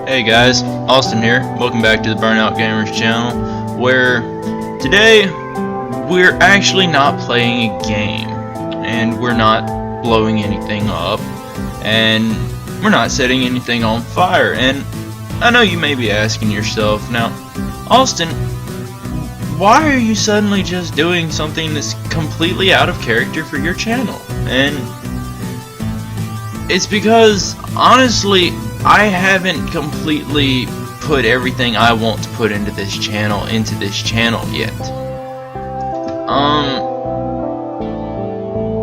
Hey guys, Austin here. Welcome back to the Burnout Gamers channel, where today we're actually not playing a game, and we're not blowing anything up, and we're not setting anything on fire. And I know you may be asking yourself, now, Austin, why are you suddenly just doing something that's completely out of character for your channel? And it's because, honestly, I haven't completely put everything I want to put into this channel yet.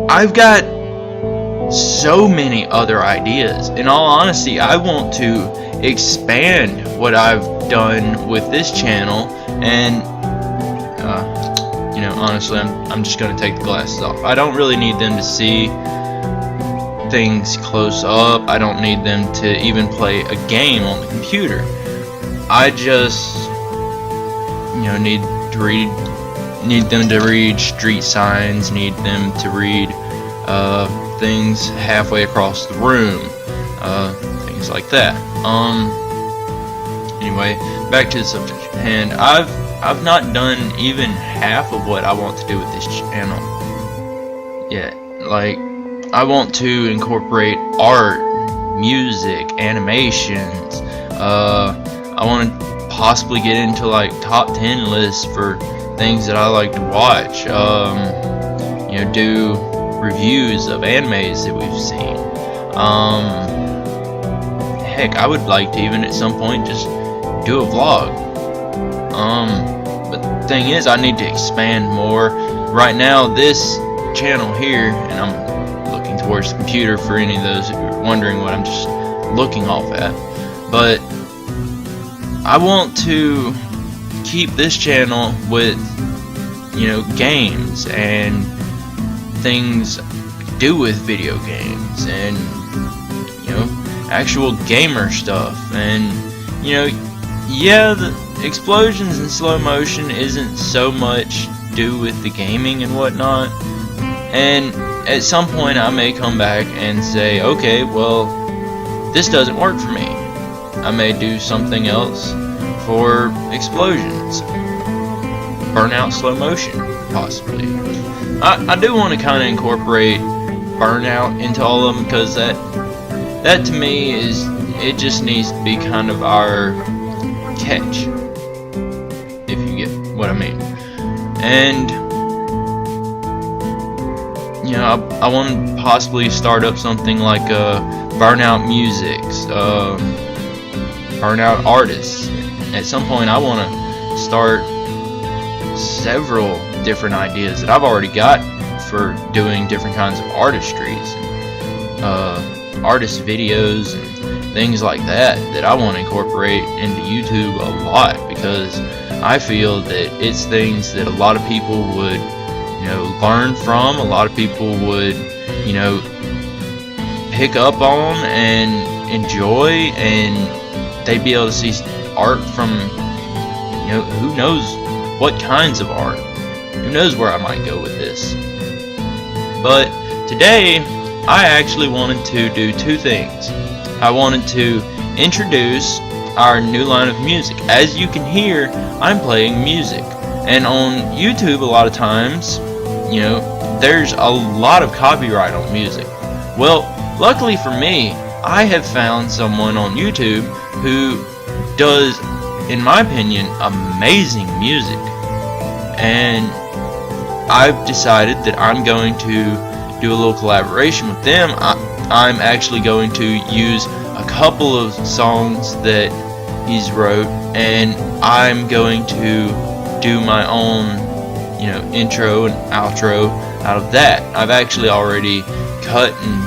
I've got so many other ideas. In all honesty, I want to expand what I've done with this channel, and you know, honestly, I'm just gonna take the glasses off. I don't really need them to see things close up. I don't need them to even play a game on the computer. I just, you know, need them to read street signs, need them to read things halfway across the room, things like that. Anyway, back to the subject at hand. I've not done even half of what I want to do with this channel yet. Like, I want to incorporate art, music, animations. I want to possibly get into like top 10 lists for things that I like to watch. You know, do reviews of animes that we've seen. Heck, I would like to even at some point just do a vlog. But the thing is, I need to expand more. Right now, this channel here, and I'm looking towards the computer for any of those who are wondering what I'm just looking off at, but I want to keep this channel with, you know, games and things to do with video games, and, you know, actual gamer stuff. And, you know, yeah, the explosions in slow motion isn't so much to do with the gaming and whatnot, and at some point I may come back and say, okay, well, this doesn't work for me. I may do something else for explosions. Burnout slow motion, possibly. I do want to kind of incorporate Burnout into all of them, because that to me is, it just needs to be kind of our catch, if you get what I mean. And you know, I want to possibly start up something like Burnout Musics, Burnout Artists. At some point, I want to start several different ideas that I've already got for doing different kinds of artistries, and artist videos and things like that I want to incorporate into YouTube a lot, because I feel that it's things that a lot of people would, you know, learn from, a lot of people would, you know, pick up on and enjoy, and they'd be able to see art from, you know, who knows what kinds of art. Who knows where I might go with this. But today I actually wanted to do two things. I wanted to introduce our new line of music. As you can hear, I'm playing music, and on YouTube a lot of times, you know, there's a lot of copyright on music. Well, luckily for me, I have found someone on YouTube who does, in my opinion, amazing music, and I've decided that I'm going to do a little collaboration with them. I'm actually going to use a couple of songs that he's wrote, and I'm going to do my own, you know, intro and outro out of that. I've actually already cut and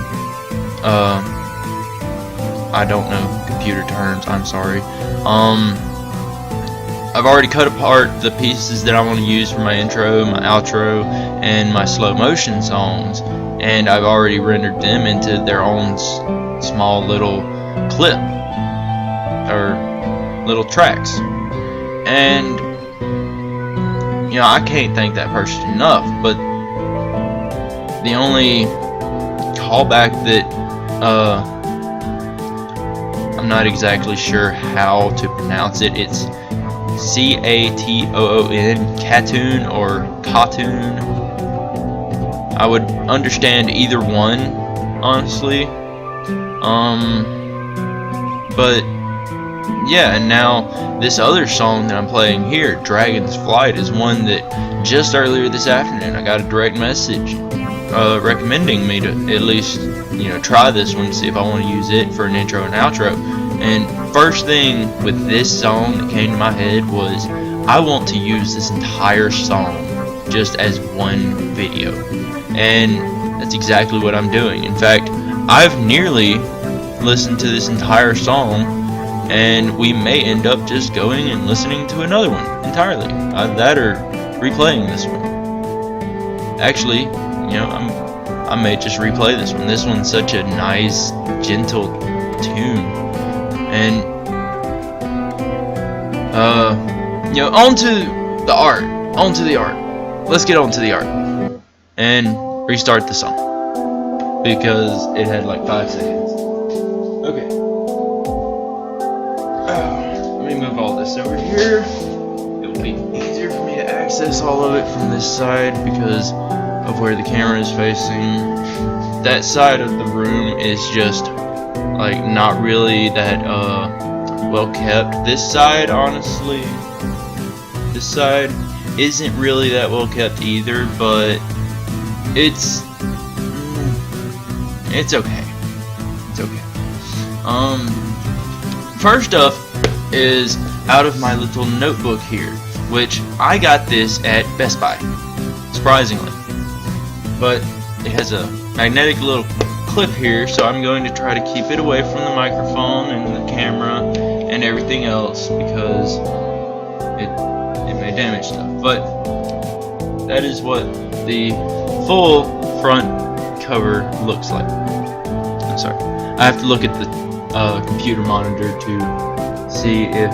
I don't know computer terms, I'm sorry. I've already cut apart the pieces that I want to use for my intro, my outro, and my slow motion songs, and I've already rendered them into their own small little clip or little tracks. And you know, I can't thank that person enough, but the only callback that I'm not exactly sure how to pronounce it. It's C-A-T-O-O-N, Katoon or Katoon. I would understand either one, honestly. But yeah, and now this other song that I'm playing here, Dragon's Flight, is one that just earlier this afternoon I got a direct message recommending me to at least, you know, try this one, see if I want to use it for an intro and outro. And first thing with this song that came to my head was, I want to use this entire song just as one video. And that's exactly what I'm doing. In fact, I've nearly listened to this entire song, and we may end up just going and listening to another one entirely. That or replaying this one. Actually, you know, I may just replay this one. This one's such a nice, gentle tune. And you know, onto the art. Let's get on to the art. And restart the song, because it had like 5 seconds. Okay. Let me move all this over here. It will be easier for me to access all of it from this side because of where the camera is facing. That side of the room is just like not really that well kept. This side, honestly, this side isn't really that well kept either, but it's okay. It's okay. First up is out of my little notebook here, which I got this at Best Buy, surprisingly. But it has a magnetic little clip here, so I'm going to try to keep it away from the microphone and the camera and everything else, because it may damage stuff. But that is what the full front cover looks like. I'm sorry, I have to look at the computer monitor to see if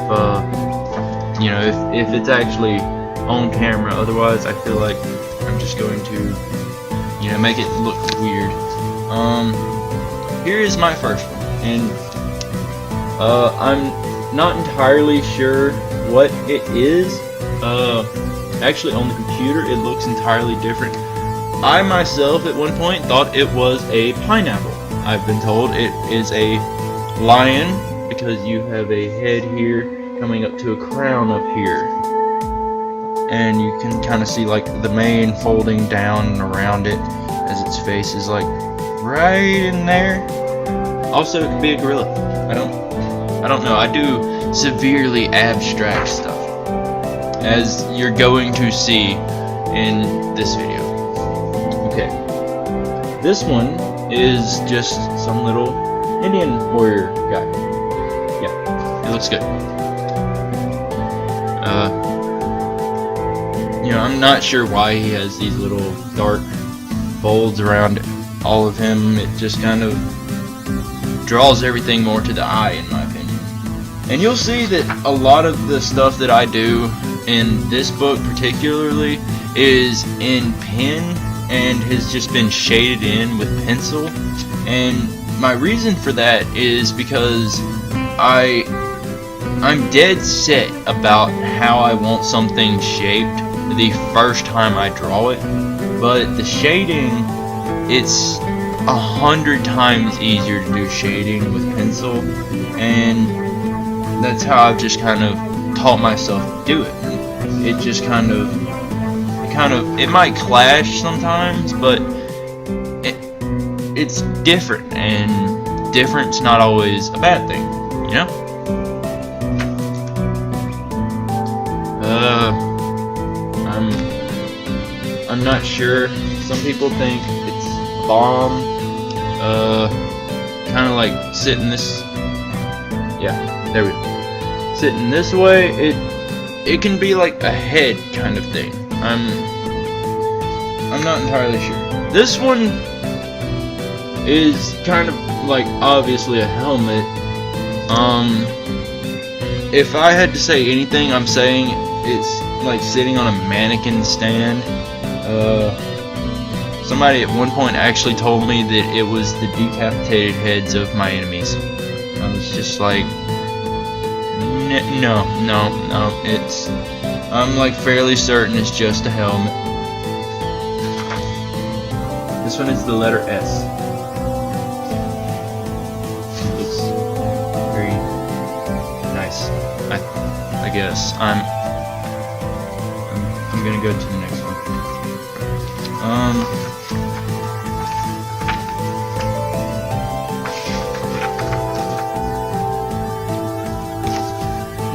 you know, if it's actually on camera. Otherwise, I feel like I'm just going to, you know, make it look weird. Here is my first one, and I'm not entirely sure what it is. Actually, on the computer, it looks entirely different. I myself, at one point, thought it was a pineapple. I've been told it is a lion because you have a head here coming up to a crown up here, and you can kind of see like the mane folding down and around it as its face is like right in there. Also, it could be a gorilla. I don't know. I do severely abstract stuff, as you're going to see in this video. Okay, this one is just some little Indian warrior guy. Yeah, it looks good. You know, I'm not sure why he has these little dark folds around all of him. It just kind of draws everything more to the eye, in my opinion. And you'll see that a lot of the stuff that I do in this book particularly is in pen and has just been shaded in with pencil. And my reason for that is because I'm dead set about how I want something shaped the first time I draw it, but the shading, it's 100 times easier to do shading with pencil, and that's how I've just kind of taught myself to do it. It just kind of, it might clash sometimes, but it's different, and different's not always a bad thing, you know? I'm not sure. Some people think it's bomb. Kind of like sitting this. Yeah, there we go. Sitting this way, it can be like a head kind of thing. I'm not entirely sure. This one is kind of like obviously a helmet. If I had to say anything, I'm saying it's like sitting on a mannequin stand. Somebody at one point actually told me that it was the decapitated heads of my enemies. was just like, no, it's, I'm like fairly certain it's just a helmet. This one is the letter S. It looks very nice. I guess I'm gonna go to the next one.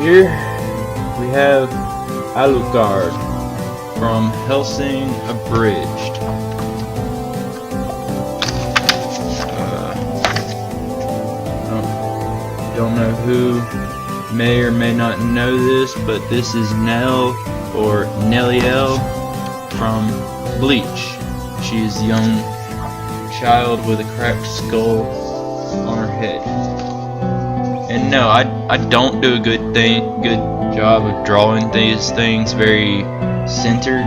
Here we have Alucard from Hellsing Abridged. Don't know who may or may not know this, but this is Nell or Nelliel from Bleach. She is a young child with a cracked skull on her head. And no, I don't do a good job of drawing these things very centered.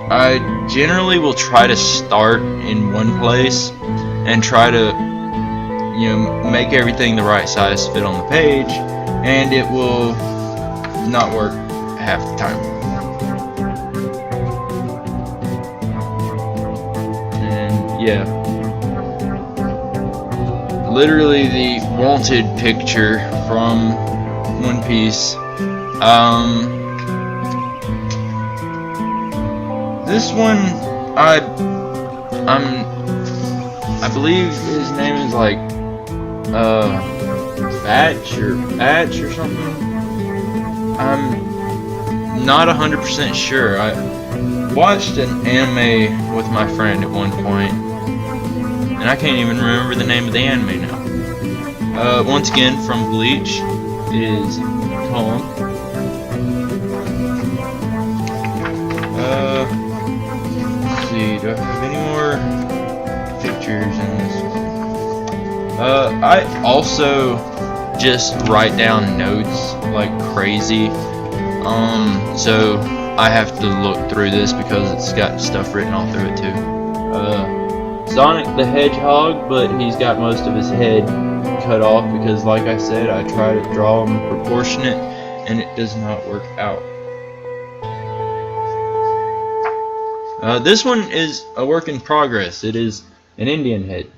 I generally will try to start in one place and try to, you know, make everything the right size fit on the page, and it will not work half the time. And yeah, literally the wanted picture from One Piece. This one, I believe his name is like Batch or something. I'm not 100% sure. I watched an anime with my friend at one point, and I can't even remember the name of the anime now. Once again, from Bleach, it is Tom. Let's see, do I have any more pictures in this one? I also just write down notes like crazy. So I have to look through this because it's got stuff written all through it too. Sonic the Hedgehog, but he's got most of his head cut off because, like I said, I try to draw him proportionate and it does not work out. This one is a work in progress. It is an Indian head.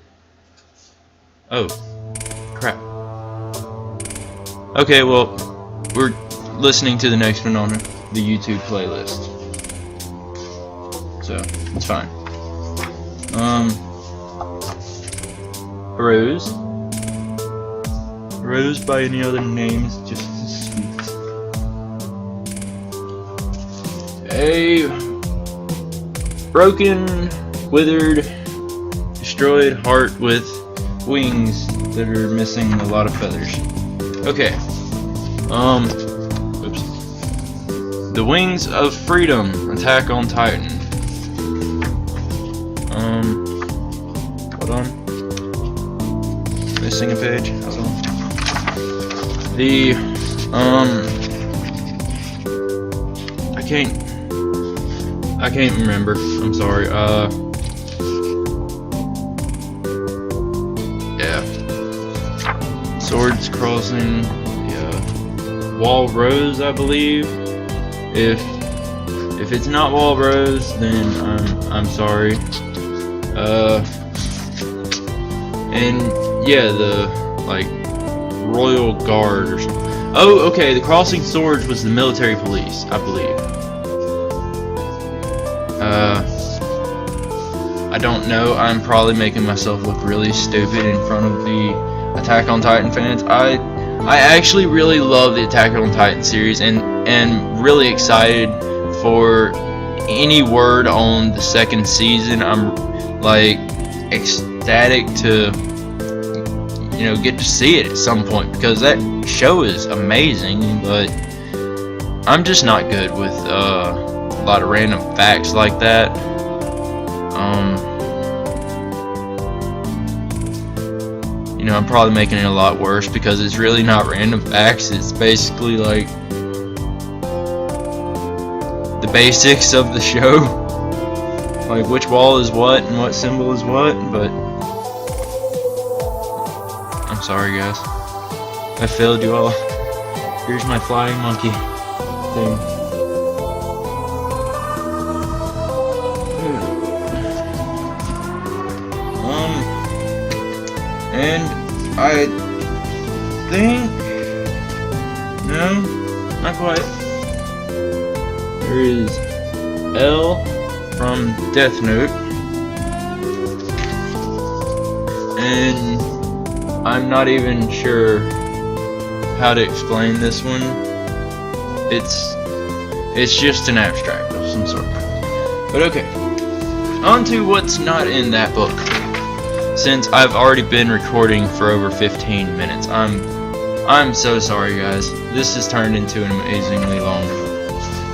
Oh, crap. Okay, well, we're listening to the next one on the YouTube playlist, so it's fine. Rose by any other names, just as sweet. A broken, withered, destroyed heart with wings that are missing a lot of feathers. Okay. Oops. The Wings of Freedom, Attack on Titan. Hold on. Missing a page. Hold on. The I can't remember. I'm sorry. Yeah. Swords crossing. Yeah. Wall Rose, I believe. If it's not Wall Rose, then I'm sorry. And yeah, the like Royal Guard or something. Oh, okay. The Crossing Swords was the military police, I believe. I don't know. I'm probably making myself look really stupid in front of the Attack on Titan fans. I actually really love the Attack on Titan series and really excited for any word on the second season. I'm like ecstatic to, you know, get to see it at some point because that show is amazing, but I'm just not good with a lot of random facts like that. You know, I'm probably making it a lot worse because it's really not random facts. It's basically like the basics of the show, like which wall is what and what symbol is what. But I'm sorry, guys. I failed you all. Here's my flying monkey thing. And I think, no, not quite. There is L from Death Note, and I'm not even sure how to explain this one. It's just an abstract of some sort. But okay, on to what's not in that book. Since I've already been recording for over 15 minutes, I'm so sorry, guys. This has turned into an amazingly long,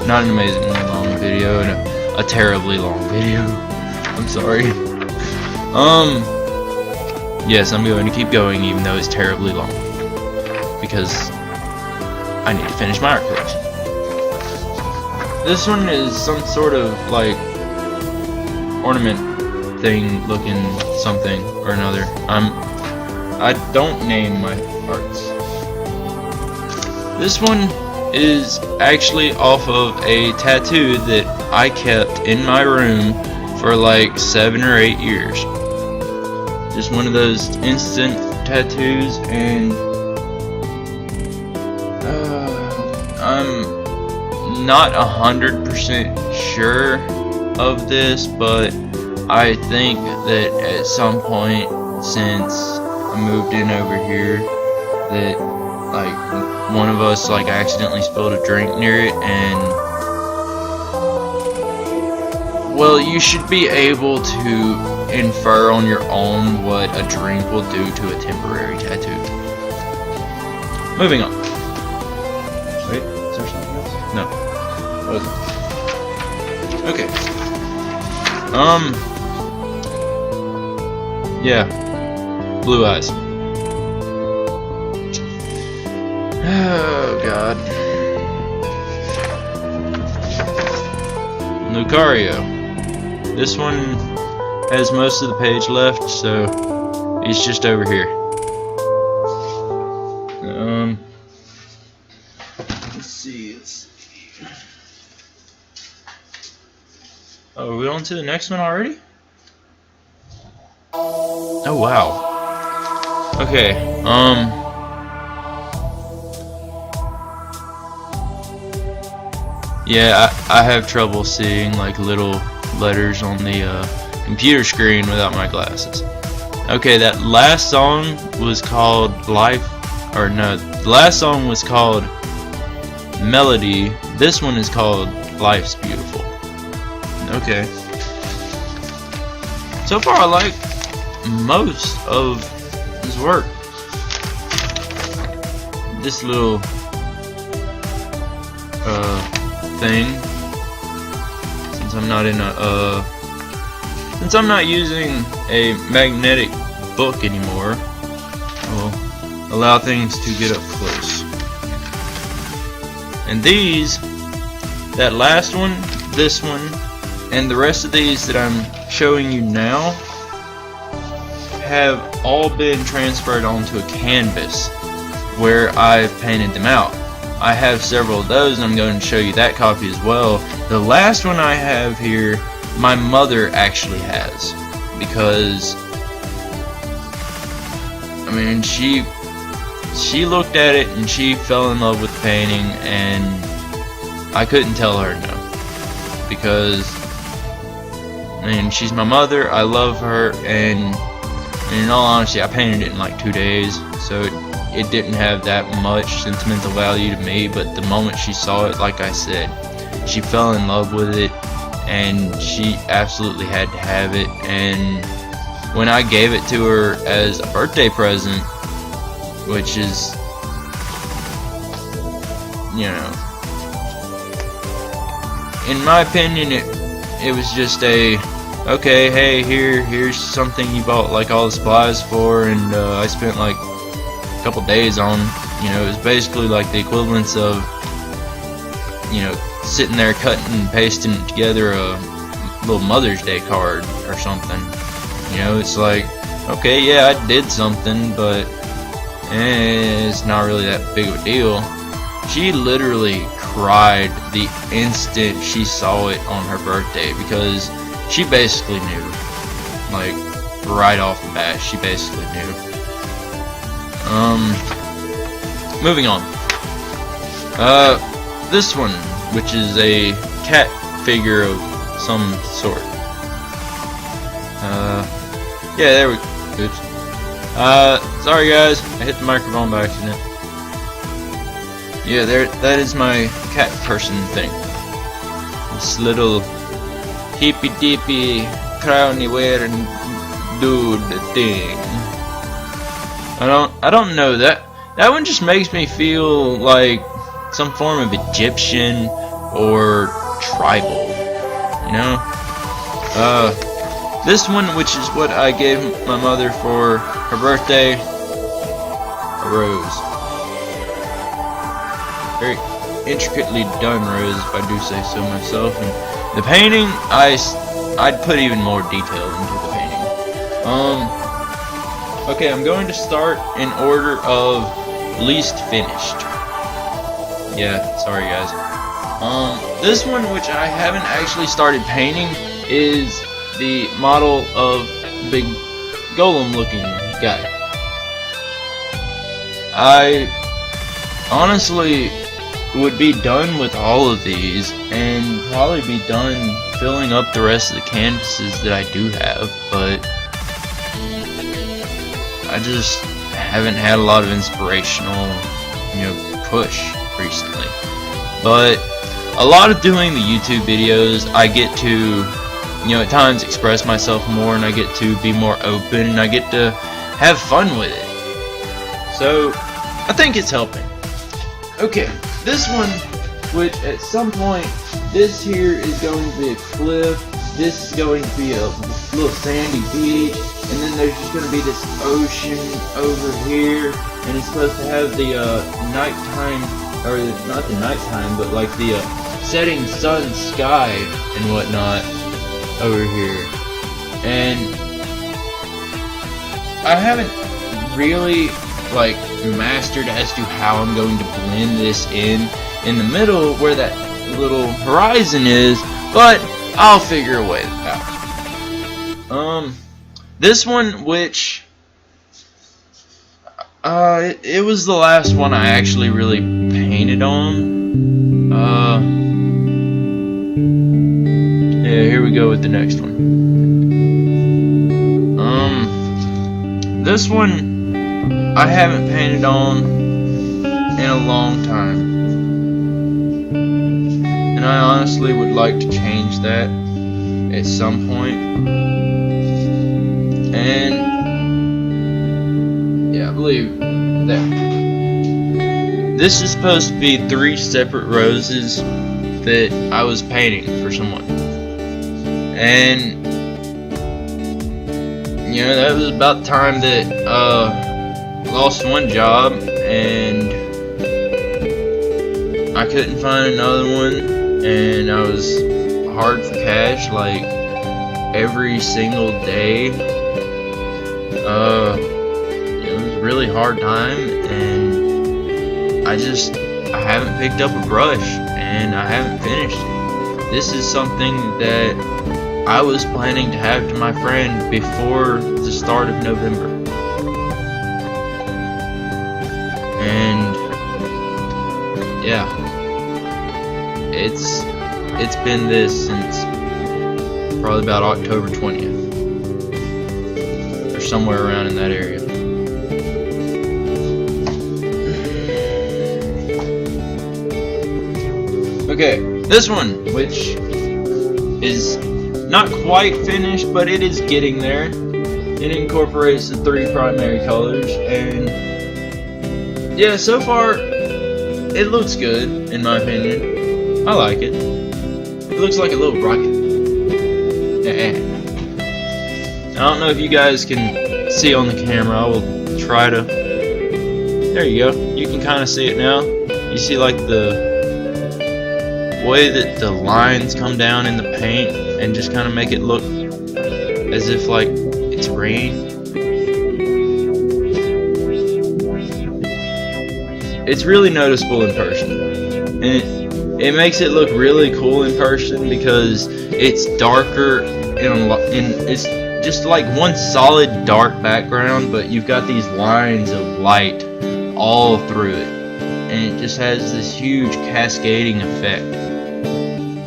not an amazingly long video, and a terribly long video. I'm sorry. Yes, I'm going to keep going even though it's terribly long, because I need to finish my art collection. This one is some sort of like ornament thing looking something or another. I don't name my arts. This one is actually off of a tattoo that I kept in my room for like 7 or 8 years. Just one of those instant tattoos, and I'm not 100% sure of this, but I think that at some point since I moved in over here, that like one of us like accidentally spilled a drink near it, and well, you should be able to infer on your own what a drink will do to a temporary tattoo. Moving on. Wait, is there something else? No. Okay. Yeah. Blue eyes. Oh god. Lucario. This one has most of the page left, so he's just over here. Let's see. Oh, are we on to the next one already? Oh wow. Okay, yeah, I have trouble seeing like little letters on the computer screen without my glasses. Okay, that last song was called the last song was called Melody. This one is called Life's Beautiful. Okay. So far I like most of his work. This little thing, since I'm not in a since I'm not using a magnetic book anymore, I will allow things to get up close. And these, that last one, this one, and the rest of these that I'm showing you now have all been transferred onto a canvas where I've painted them out. I have several of those, and I'm going to show you that copy as well. The last one I have here, my mother actually has, because I mean she looked at it and she fell in love with the painting, and I couldn't tell her no, because I mean she's my mother, I love her, and in all honesty I painted it in like 2 days, so it didn't have that much sentimental value to me. But the moment she saw it, like I said, she fell in love with it, and she absolutely had to have it. And when I gave it to her as a birthday present, which is, you know, in my opinion, it was just a, okay, hey, here's something you bought like all the supplies for, and I spent like a couple days on. You know, it was basically like the equivalence of, you know, sitting there cutting and pasting together a little Mother's Day card or something. You know, it's like, okay, yeah, I did something, but and it's not really that big of a deal. She literally cried the instant she saw it on her birthday, because she basically knew, like right off the bat, she basically knew. Moving on. This one, which is a cat figure of some sort. Yeah, there we go. Oops. Sorry guys, I hit the microphone by accident. Yeah, that is my cat person thing. This little hippy dippy crowny wearing dude thing. I don't know, that one just makes me feel like some form of Egyptian or tribal, you know? This one, which is what I gave my mother for her birthday, a rose. Very intricately done rose, if I do say so myself. And the painting, I'd put even more detail into the painting. Okay, I'm going to start in order of least finished. Yeah, sorry guys. This one, which I haven't actually started painting, is the model of big golem looking guy. I honestly would be done with all of these and probably be done filling up the rest of the canvases that I do have, but I just haven't had a lot of inspirational, push recently. But a lot of doing the YouTube videos, I get to, at times express myself more, and I get to be more open, and I get to have fun with it. So I think it's helping. Okay, this one, which at some point, this here is going to be a cliff, this is going to be a little sandy beach, and then there's just going to be this ocean over here, and it's supposed to have the nighttime, or not the nighttime, but like the setting sun sky and whatnot over here. And I haven't really like mastered as to how I'm going to blend this in the middle where that little horizon is, but I'll figure a way out. This one, which it was the last one I actually really painted on. Yeah, here we go with the next one. This one I haven't painted on in a long time, and I honestly would like to change that at some point. And yeah, I believe that this is supposed to be 3 separate roses that I was painting for someone. And that was about the time that lost one job, and I couldn't find another one, and I was hard for cash like every single day. It was a really hard time, and I haven't picked up a brush, and I haven't finished it. This is something that I was planning to have to my friend before the start of November. And yeah, it's been this since probably about October 20th. Or somewhere around in that area. Okay, this one, which is not quite finished, but it is getting there. It incorporates the 3 primary colors, and yeah, so far it looks good in my opinion. I like it. It looks like a little rocket. I don't know if you guys can see on the camera. I will try to. There you go. You can kind of see it now. You see like the way that the lines come down in the paint and just kind of make it look as if like it's rain. it's really noticeable in person, and it makes it look really cool in person because it's darker and it's just like one solid dark background, but you've got these lines of light all through it, and it just has this huge cascading effect,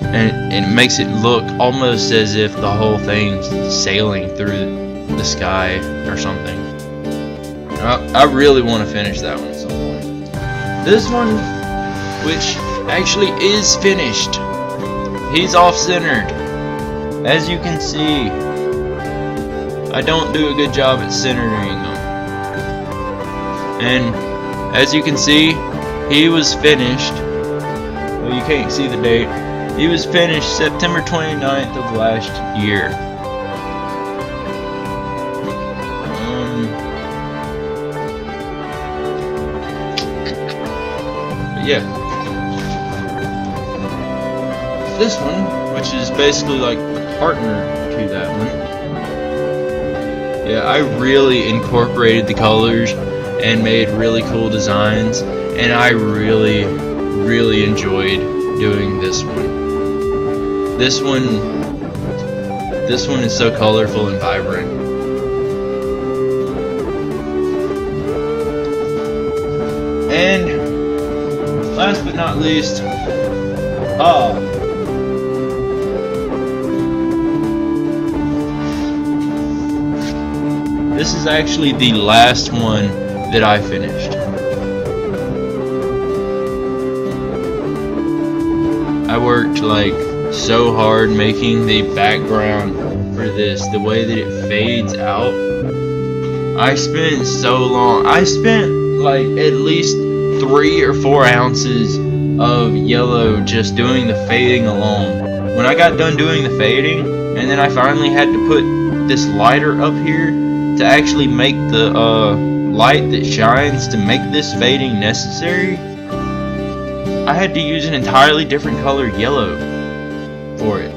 and it makes it look almost as if the whole thing's sailing through the sky or something. I really want to finish that one at some point. This one, which actually is finished, he's off-centered, as you can see. I don't do a good job at centering them. And as you can see, he was finished. Well, you can't see the date. He was finished September 29th of last year. But yeah. This one, which is basically like the partner to that one. Yeah, I really incorporated the colors and made really cool designs, and I really enjoyed doing this one. This one is so colorful and vibrant. And last but not least, this is actually the last one that I finished. I worked like so hard making the background for this, the way that it fades out. I spent so long. I spent like at least 3 or 4 ounces of yellow just doing the fading alone. When I got done doing the fading, and then I finally had to put this lighter up here to actually make the light that shines to make this fading necessary, I had to use an entirely different colored yellow for it.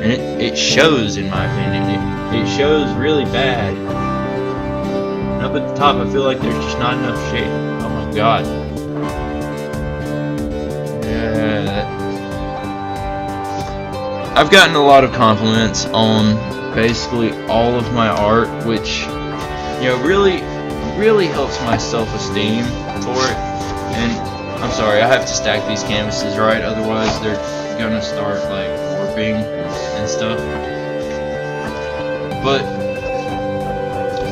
And it shows, in my opinion. It shows really bad. And up at the top, I feel like there's just not enough shade. Oh my god. Yeah. I've gotten a lot of compliments on basically all of my art, which, you know, really helps my self-esteem for it. And I'm sorry, I have to stack these canvases right, otherwise they're gonna start like warping and stuff. But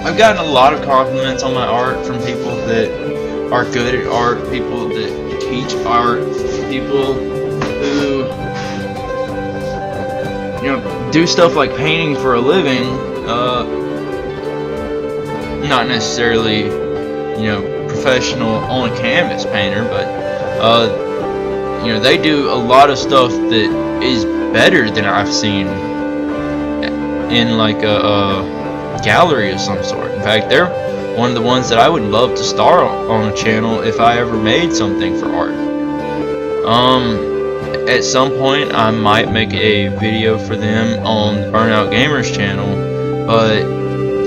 I've gotten a lot of compliments on my art from people that are good at art, people that teach art, people who, you know, do stuff like painting for a living, not necessarily, you know, professional on a canvas painter, but you know, they do a lot of stuff that is better than I've seen in like a gallery of some sort. In fact, they're one of the ones that I would love to star on a channel if I ever made something for art. At some point I might make a video for them on the Burnout Gamers channel, but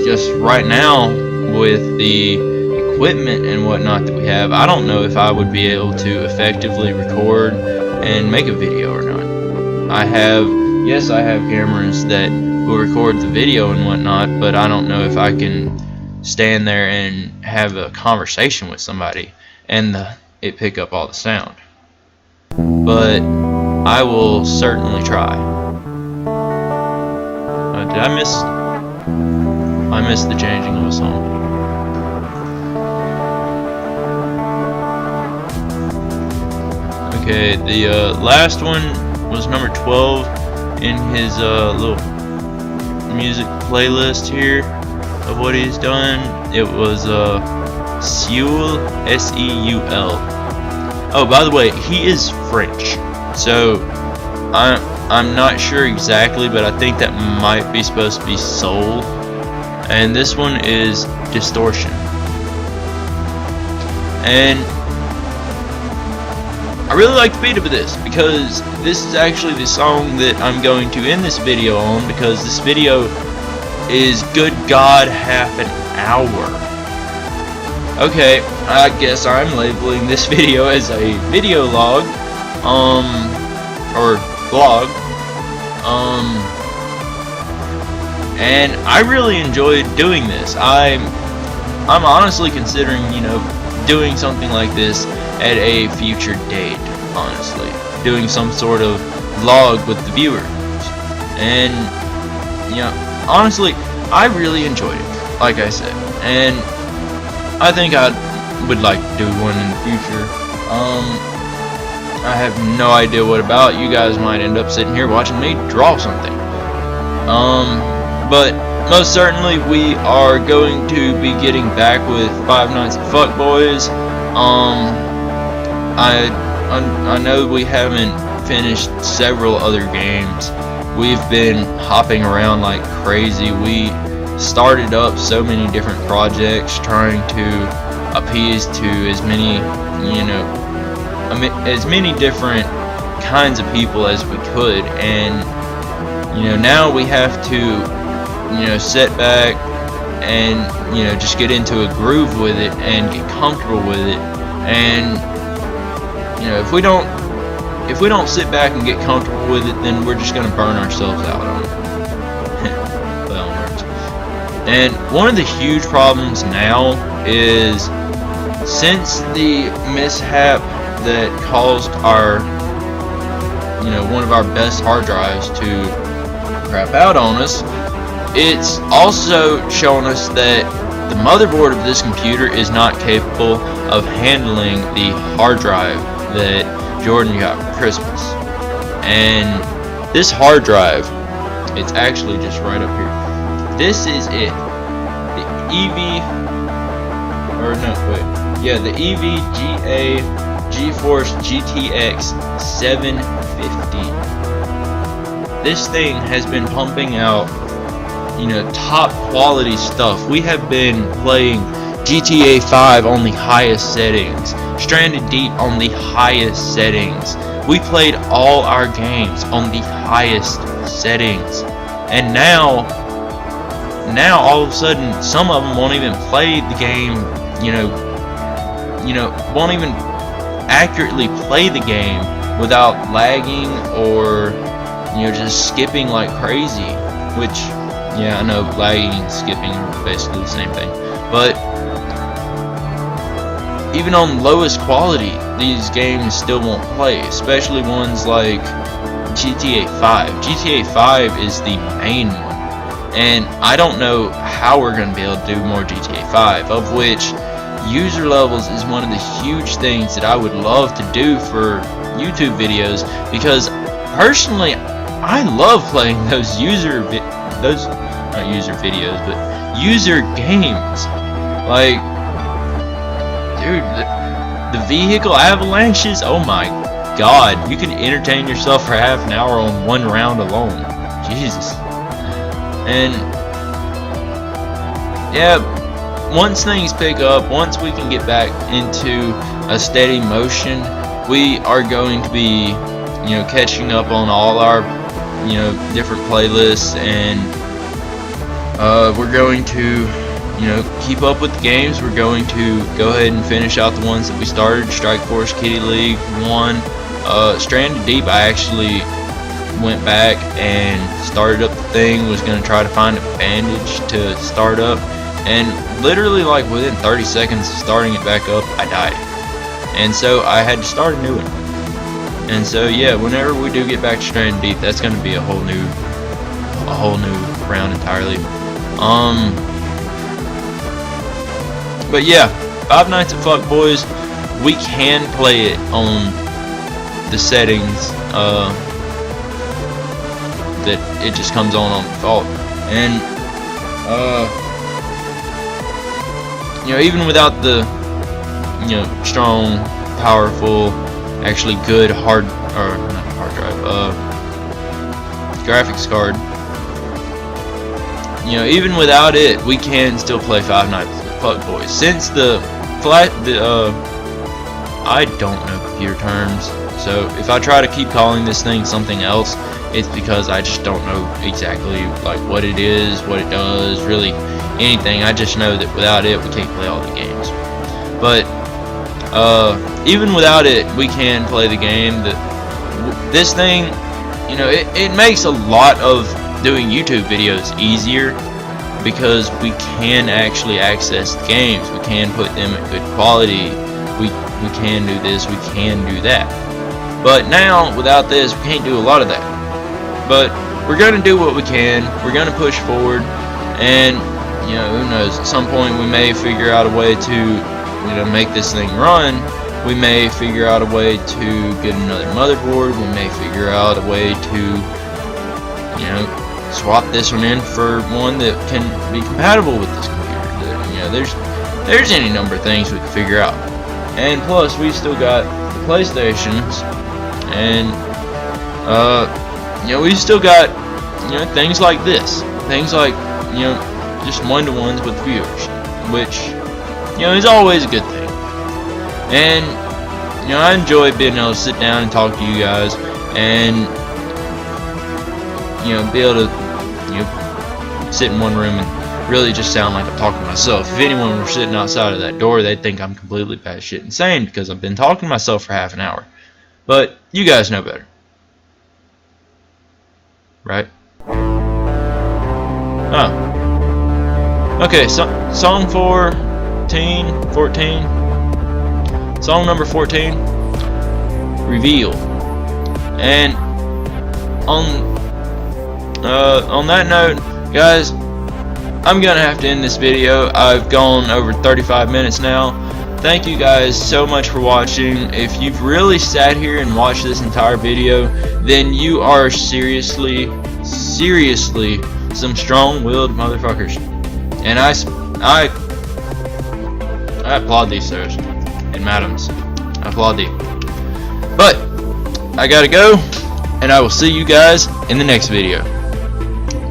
just right now with the equipment and whatnot that we have, I don't know if I would be able to effectively record and make a video or not. Yes, I have cameras that will record the video and whatnot, but I don't know if I can stand there and have a conversation with somebody and it pick up all the sound. But I will certainly try. Did I miss? I missed the changing of a song. Okay, the last one was number 12 in his little music playlist here of what he's done. It was Seul, S-E-U-L. Oh, by the way, he is French, so I'm not sure exactly, but I think that might be supposed to be soul. And this one is Distortion. And I really like the beat of this because this is actually the song that I'm going to end this video on, because this video is, good God, half an hour. Okay, I guess I'm labeling this video as a video log, or vlog, and I really enjoyed doing this. I'm honestly considering, doing something like this at a future date, honestly. Doing some sort of vlog with the viewers. And, honestly, I really enjoyed it, like I said. And I think I would like to do one in the future. I have no idea what about. You guys might end up sitting here watching me draw something. But most certainly we are going to be getting back with Five Nights at Fuckboys. I know we haven't finished several other games. We've been hopping around like crazy. We started up so many different projects trying to appease to as many, as many different kinds of people as we could, and now we have to sit back and just get into a groove with it and get comfortable with it. And if we don't sit back and get comfortable with it, then we're just gonna burn ourselves out on it. Well, words. And one of the huge problems now is, since the mishap that caused our one of our best hard drives to crap out on us, it's also shown us that the motherboard of this computer is not capable of handling the hard drive that Jordan got for Christmas. And this hard drive, it's actually just right up here. This is it. The EVGA GeForce GTX 750. This thing has been pumping out, top quality stuff. We have been playing GTA 5 on the highest settings, Stranded Deep on the highest settings. We played all our games on the highest settings, and now all of a sudden some of them won't even play the game, won't even accurately play the game without lagging or just skipping like crazy. Which, I know lagging and skipping are basically the same thing, but even on lowest quality, these games still won't play, especially ones like GTA 5. GTA 5 is the main one, and I don't know how we're going to be able to do more GTA 5, of which user levels is one of the huge things that I would love to do for YouTube videos, because personally I love playing those user games. Like, dude, the vehicle avalanches, oh my god, you can entertain yourself for half an hour on one round alone. Jesus. And once things pick up, once we can get back into a steady motion, we are going to be catching up on all our different playlists, and we're going to keep up with the games. We're going to go ahead and finish out the ones that we started. Strike Force, Kitty League 1, Stranded Deep. I actually went back and started up the thing, was going to try to find a bandage to start up, and literally like within 30 seconds of starting it back up, I died. And so I had to start a new one. And so whenever we do get back to Stranded Deep, that's going to be a whole new round entirely. But Five Nights at Fuckboys, we can play it on the settings that it just comes on default, and even without the strong, powerful, actually good graphics card, even without it, we can still play Five Nights at Fuckboys. Since I don't know computer terms, so if I try to keep calling this thing something else, it's because I just don't know exactly like what it is, what it does, really anything. I just know that without it, we can't play all the games. But even without it, we can play the game. This thing, you know, it makes a lot of doing YouTube videos easier, because we can actually access the games. We can put them at good quality. We can do this, we can do that. But now, without this, we can't do a lot of that. But we're going to do what we can. We're going to push forward, and you know, who knows, at some point we may figure out a way to, you know, make this thing run. We may figure out a way to get another motherboard. We may figure out a way to, you know, swap this one in for one that can be compatible with this computer. You know, there's any number of things we can figure out. And plus, we still got the PlayStations, and you know, we still got, you know, things like this, things like, you know, just one-to-ones with viewers, which, you know, is always a good thing. And you know, I enjoy being able to sit down and talk to you guys, and you know, be able to, you know, sit in one room and really just sound like I'm talking to myself. If anyone were sitting outside of that door, they'd think I'm completely batshit insane, because I've been talking to myself for half an hour. But you guys know better, right? Oh. Okay, so, song 14. Song number 14, Reveal. And on that note, guys, I'm gonna have to end this video. I've gone over 35 minutes now. Thank you guys so much for watching. If you've really sat here and watched this entire video, then you are seriously some strong-willed motherfuckers. And I applaud these sirs and madams. I applaud thee. But I gotta go, and I will see you guys in the next video.